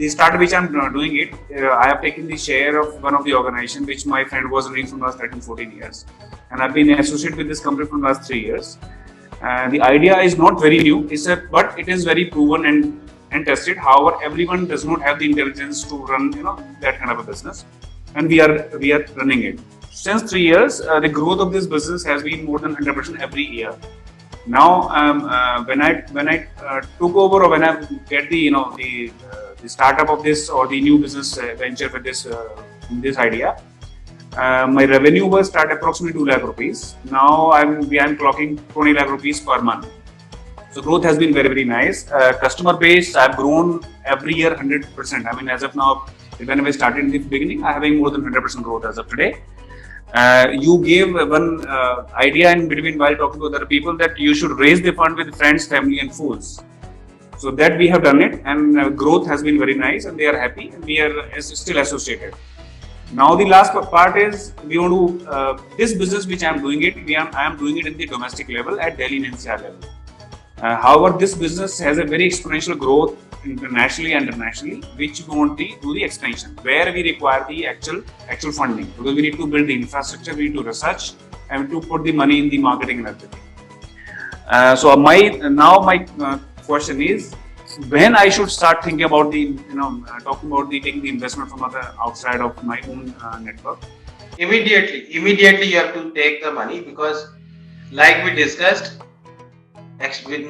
the start which I'm doing it, I have taken the share of one of the organization which my friend was running from last 13-14 years, and I've been associated with this company from last 3 years. The idea is not very new, but it is very proven and tested. However, everyone does not have the intelligence to run that kind of a business, and we are running it. Since 3 years, the growth of this business has been more than 100% every year. Now, when I took over, or when I get the startup of this or the new business venture with this idea, my revenue was start approximately 2 lakh rupees. Now I'm clocking 20 lakh rupees per month. So growth has been very, very nice. Customer base, I've grown every year 100%. I mean, as of now, when I started in the beginning, I'm having more than 100% growth as of today. You gave one idea in between while talking to other people that you should raise the fund with friends, family, and fools. So that we have done it, and growth has been very nice, and they are happy, and we are still associated. Now the last part is we want to this business which I am doing it. I am doing it in the domestic level at Delhi and NCR level. However, this business has a very exponential growth internationally and internationally, which we want to do the expansion, where we require the actual funding, because we need to build the infrastructure, we need to research, and to put the money in the marketing and everything. So my question is, when I should start thinking about talking about taking the investment from outside of my own network? Immediately you have to take the money, because like we discussed,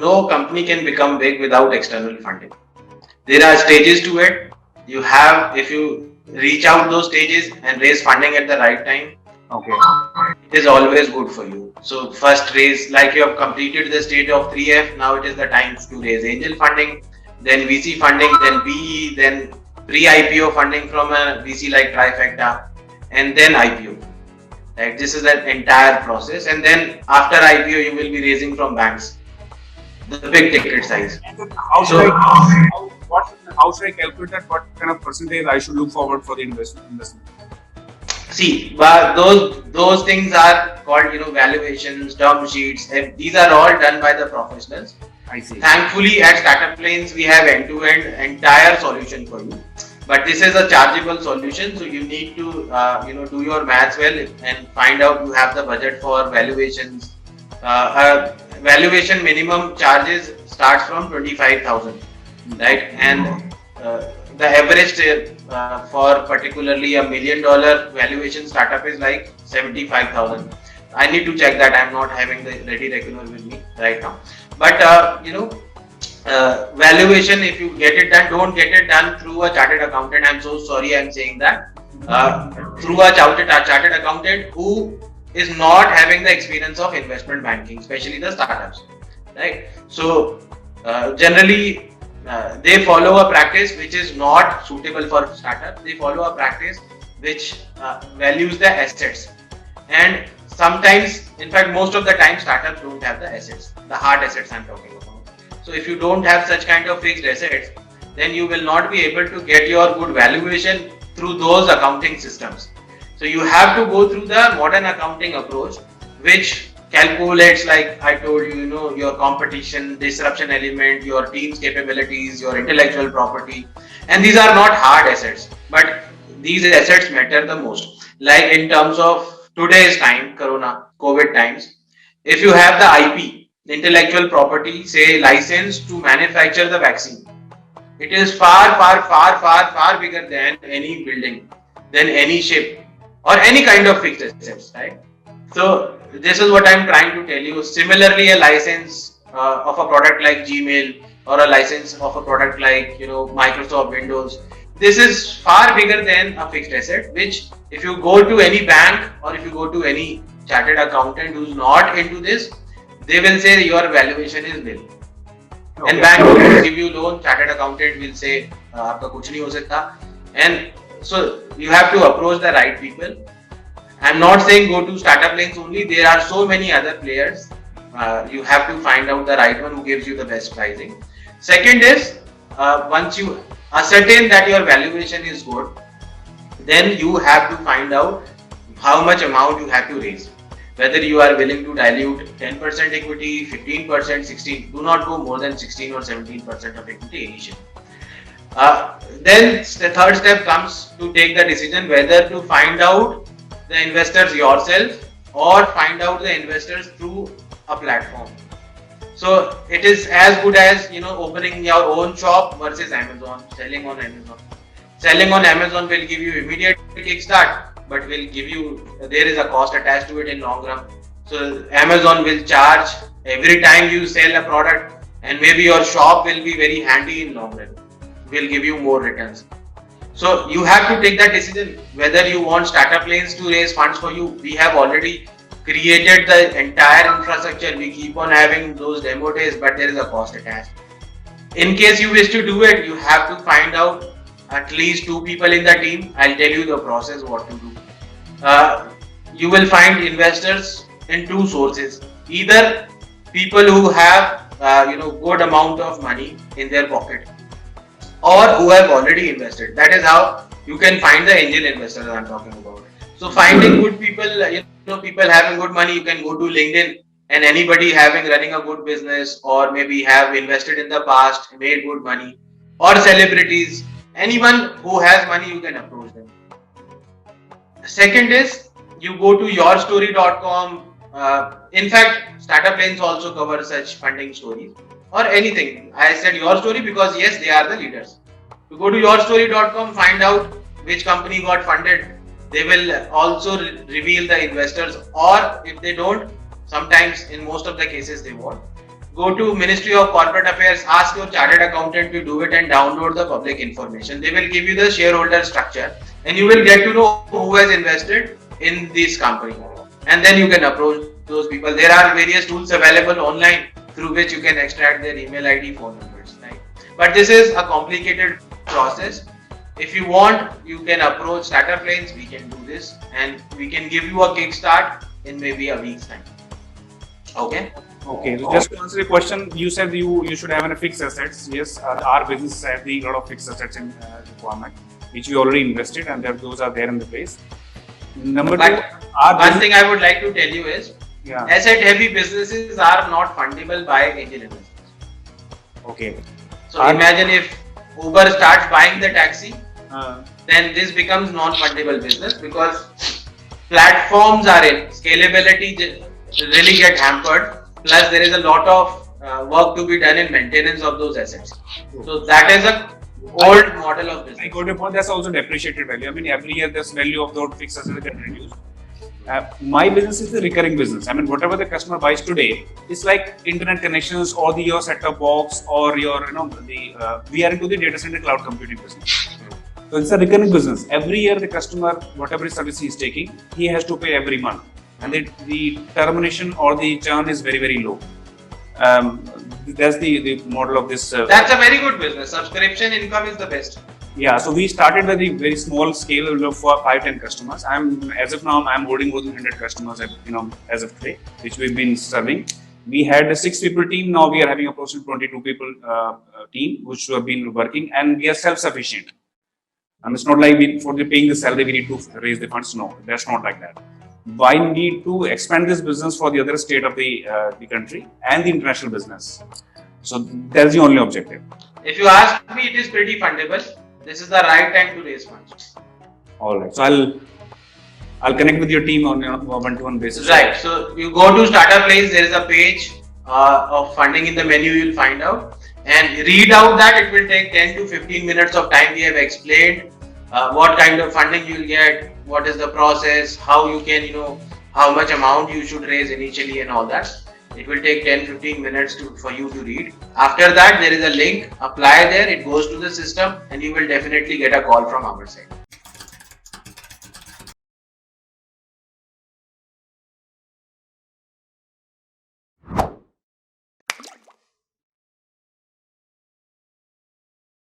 no company can become big without external funding. There are stages to it. If you reach out those stages and raise funding at the right time, okay, it is always good for you. So first raise, like you have completed the stage of 3F, now it is the time to raise angel funding, then VC funding, then PE, then pre-IPO funding from a VC like Trifecta, and then IPO. Right? This is an entire process, and then after IPO you will be raising from banks, the big ticket size. How should I calculate that? What kind of percentage I should look forward for the investment? See, but those things are called valuations, term sheets. These are all done by the professionals. I see. Thankfully, at Startup Lanes we have end-to-end entire solution for you. But this is a chargeable solution, so you need to do your maths well and find out you have the budget for valuations. Valuation minimum charges starts from 25,000, right? And the average for particularly $1 million valuation startup is like 75,000. I need to check that. I'm not having the ready reckoner with me right now. But valuation, if you get it done, don't get it done through a chartered accountant. I'm so sorry I'm saying that. Through a chartered accountant who is not having the experience of investment banking, especially the startups, right? So generally they follow a practice which is not suitable for startup. They follow a practice which values the assets, and sometimes, in fact most of the time, startups don't have the assets, the hard assets I'm talking about. So if you don't have such kind of fixed assets, then you will not be able to get your good valuation through those accounting systems. So you have to go through the modern accounting approach, which calculates, like I told you, your competition, disruption element, your team's capabilities, your intellectual property. And these are not hard assets, but these assets matter the most. Like in terms of today's time, COVID times, if you have the IP, the intellectual property, say license to manufacture the vaccine, it is far bigger than any building, than any ship, or any kind of fixed assets, right? So this is what I'm trying to tell you. Similarly, a license of a product like Gmail, or a license of a product like Microsoft Windows, this is far bigger than a fixed asset, which if you go to any bank or if you go to any chartered accountant who's not into this, they will say your valuation is nil. Okay. And bank will give you loan, chartered accountant will say aapka kuch nahi ho sakta. And so you have to approach the right people. I'm not saying go to Startup Lanes only. There are so many other players. You have to find out the right one who gives you the best pricing. Second is, once you ascertain that your valuation is good, then you have to find out how much amount you have to raise. Whether you are willing to dilute 10% equity, 15%, 16%, do not go more than 16 or 17% of equity initially. Then the third step comes to take the decision whether to find out the investors yourself or find out the investors through a platform. So it is as good as opening your own shop versus Amazon, selling on Amazon. Selling on Amazon will give you immediate kickstart, but will give you, there is a cost attached to it in long run. So Amazon will charge every time you sell a product, and maybe your shop will be very handy in long run, will give you more returns. So you have to take that decision whether you want Startup Lanes to raise funds for you. We have already created the entire infrastructure. We keep on having those demo days, but there is a cost attached. In case you wish to do it, you have to find out at least 2 people in the team. I'll tell you the process, what to do. You will find investors in 2 sources. Either people who have good amount of money in their pocket, or who have already invested. That is how you can find the angel investors I'm talking about. So finding good people, people having good money, you can go to LinkedIn, and anybody running a good business, or maybe have invested in the past, made good money, or celebrities, anyone who has money, you can approach them. Second is, you go to yourstory.com. In fact, Startup Lanes also cover such funding stories or anything. I said Your Story because yes, they are the leaders. You go to yourstory.com, find out which company got funded. They will also reveal the investors, or if they don't, sometimes in most of the cases they won't. Go to Ministry of Corporate Affairs, ask your chartered accountant to do it and download the public information. They will give you the shareholder structure, and you will get to know who has invested in this company. And then you can approach those people. There are various tools available online through which you can extract their email ID, phone numbers. Right? But this is a complicated process. If you want, you can approach Startup Lanes. We can do this, and we can give you a kickstart in maybe a week's time. Okay. Okay, so just to answer your question, you said you should have a fixed assets. Yes, our business has a lot of fixed assets in requirement, which we already invested, and those are there in the place. Number two, one thing I would like to tell you is, asset-heavy businesses are not fundable by angel investors. Okay. So imagine if Uber starts buying the taxi, then this becomes non-fundable business, because platforms are in scalability really get hampered. Plus, there is a lot of work to be done in maintenance of those assets. So that is a old model of business. I got your point. That's also depreciated value. I mean, every year this value of those fixed assets get reduced. My business is the recurring business. I mean, whatever the customer buys today, it's like internet connections or your set-top box or your, we are into the data center cloud computing business. So it's a recurring business. Every year the customer, whatever service he is taking, he has to pay every month. And the termination or the churn is very, very low. That's the model of this. That's a very good business. Subscription income is the best. Yeah, so we started with a very small scale for 5-10 customers. As of now, I'm holding more than 100 customers, as of today, which we've been serving. We had a 6 people team. Now we are having approximately 22 people team, which have been working, and we are self-sufficient. And it's not like for paying the salary, we need to raise the funds. No, that's not like that. Why need to expand this business for the other state of the country and the international business? So that's the only objective. If you ask me, it is pretty fundable. This is the right time to raise funds. All right. So I'll connect with your team on a one-to-one basis. Right. So you go to Startup Lanes. There is a page of funding in the menu. You'll find out and read out that. It will take 10 to 15 minutes of time. We have explained what kind of funding you'll get, what is the process, how you can, how much amount you should raise initially and all that. It will take 10-15 minutes for you to read. After that, there is a link, apply there, it goes to the system, and you will definitely get a call from our side.